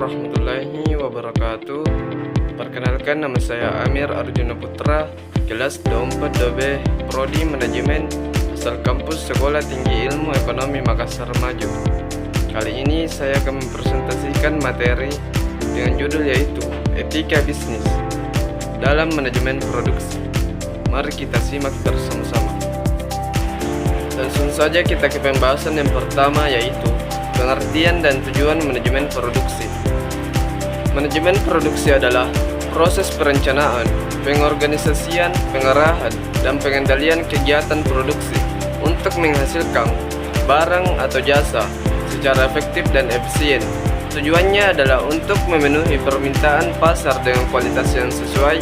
warahmatullahi wabarakatuh. Perkenalkan, nama saya Amir Arjuna Putra, kelas 24 Prodi Manajemen, asal kampus Sekolah Tinggi Ilmu Ekonomi Makassar Maju. Kali ini saya akan mempresentasikan materi dengan judul yaitu Etika Bisnis dalam Manajemen Produksi. Mari kita simak bersama-sama. Langsung saja kita ke pembahasan yang pertama, yaitu pengertian dan tujuan manajemen produksi. Manajemen produksi adalah proses perencanaan, pengorganisasian, pengarahan, dan pengendalian kegiatan produksi untuk menghasilkan barang atau jasa secara efektif dan efisien. Tujuannya adalah untuk memenuhi permintaan pasar dengan kualitas yang sesuai,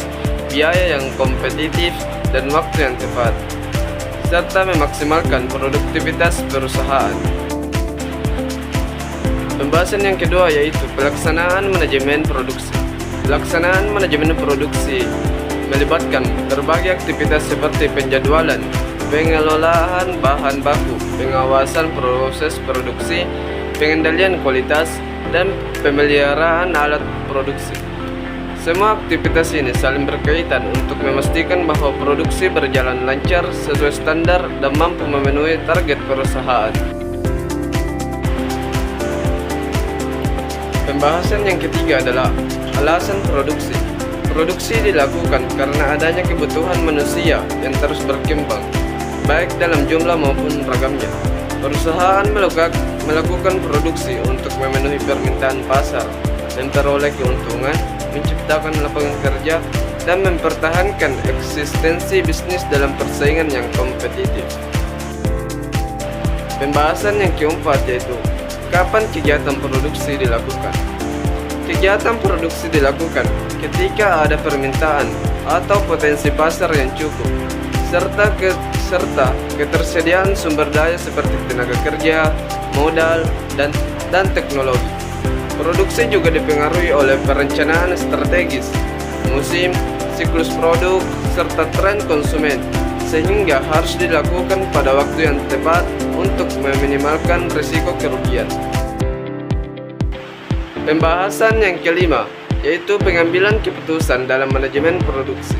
biaya yang kompetitif, dan waktu yang tepat, serta memaksimalkan produktivitas perusahaan. Pembahasan yang kedua yaitu pelaksanaan manajemen produksi. Pelaksanaan manajemen produksi melibatkan berbagai aktivitas seperti penjadwalan, pengelolaan bahan baku, pengawasan proses produksi, pengendalian kualitas, dan pemeliharaan alat produksi. Semua aktivitas ini saling berkaitan untuk memastikan bahwa produksi berjalan lancar sesuai standar dan mampu memenuhi target perusahaan. Pembahasan yang ketiga adalah alasan produksi. Produksi dilakukan karena adanya kebutuhan manusia yang terus berkembang, baik dalam jumlah maupun ragamnya. Perusahaan melakukan produksi untuk memenuhi permintaan pasar, memperoleh keuntungan, menciptakan lapangan kerja, dan mempertahankan eksistensi bisnis dalam persaingan yang kompetitif. Pembahasan yang keempat yaitu kapan kegiatan produksi dilakukan. Kegiatan produksi dilakukan ketika ada permintaan atau potensi pasar yang cukup, serta ketersediaan sumber daya seperti tenaga kerja, modal, dan teknologi. Produksi juga dipengaruhi oleh perencanaan strategis, musim, siklus produk, serta tren konsumen, sehingga harus dilakukan pada waktu yang tepat untuk meminimalkan risiko kerugian. Pembahasan yang kelima yaitu pengambilan keputusan dalam manajemen produksi.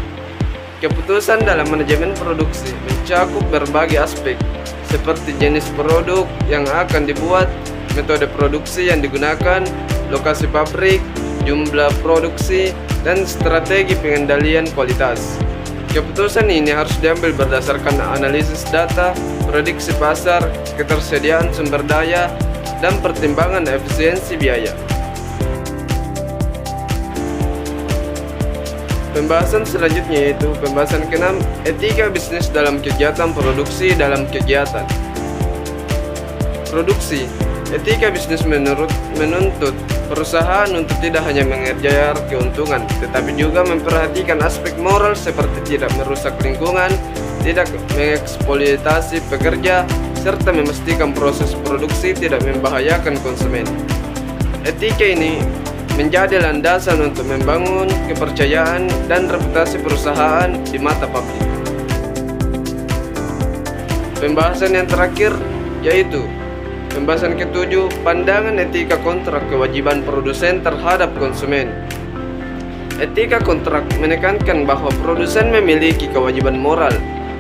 Keputusan dalam manajemen produksi mencakup berbagai aspek seperti jenis produk yang akan dibuat, metode produksi yang digunakan, lokasi pabrik, jumlah produksi, dan strategi pengendalian kualitas. Keputusan ini harus diambil berdasarkan analisis data, prediksi pasar, ketersediaan sumber daya, dan pertimbangan efisiensi biaya. Pembahasan selanjutnya yaitu pembahasan ke-6, etika bisnis dalam kegiatan produksi dalam kegiatan produksi. Etika bisnis menuntut perusahaan untuk tidak hanya mengejar keuntungan, tetapi juga memperhatikan aspek moral seperti tidak merusak lingkungan, tidak mengeksploitasi pekerja, serta memastikan proses produksi tidak membahayakan konsumen. Etika ini menjadi landasan untuk membangun kepercayaan dan reputasi perusahaan di mata publik. Pembahasan yang terakhir yaitu pembahasan ke-7, pandangan etika kontrak kewajiban produsen terhadap konsumen. Etika kontrak menekankan bahwa produsen memiliki kewajiban moral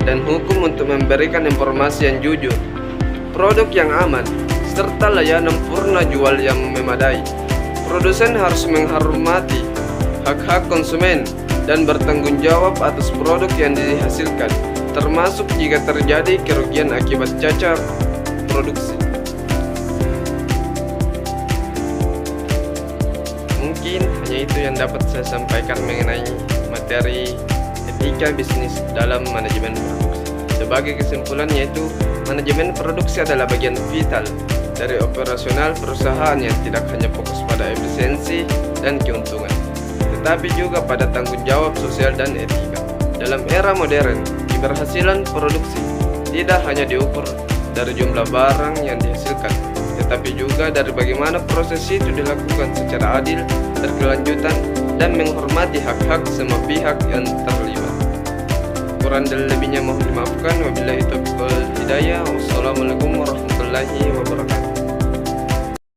dan hukum untuk memberikan informasi yang jujur, produk yang aman, serta layanan purna jual yang memadai. Produsen harus menghormati hak-hak konsumen dan bertanggung jawab atas produk yang dihasilkan, termasuk jika terjadi kerugian akibat cacat produksi. Mungkin hanya itu yang dapat saya sampaikan mengenai materi etika bisnis dalam manajemen produksi. Sebagai kesimpulan yaitu manajemen produksi adalah bagian vital dari operasional perusahaan yang tidak hanya fokus pada efisiensi dan keuntungan, tetapi juga pada tanggung jawab sosial dan etika. Dalam era modern, keberhasilan produksi tidak hanya diukur dari jumlah barang yang dihasilkan, tetapi juga dari bagaimana proses itu dilakukan secara adil, berkelanjutan, dan menghormati hak-hak semua pihak yang terlibat. Kurang dan lebihnya mohon dimaafkan. Wabillahi taufiq wal hidayah. Wassalamualaikum warahmatullahi wabarakatuh.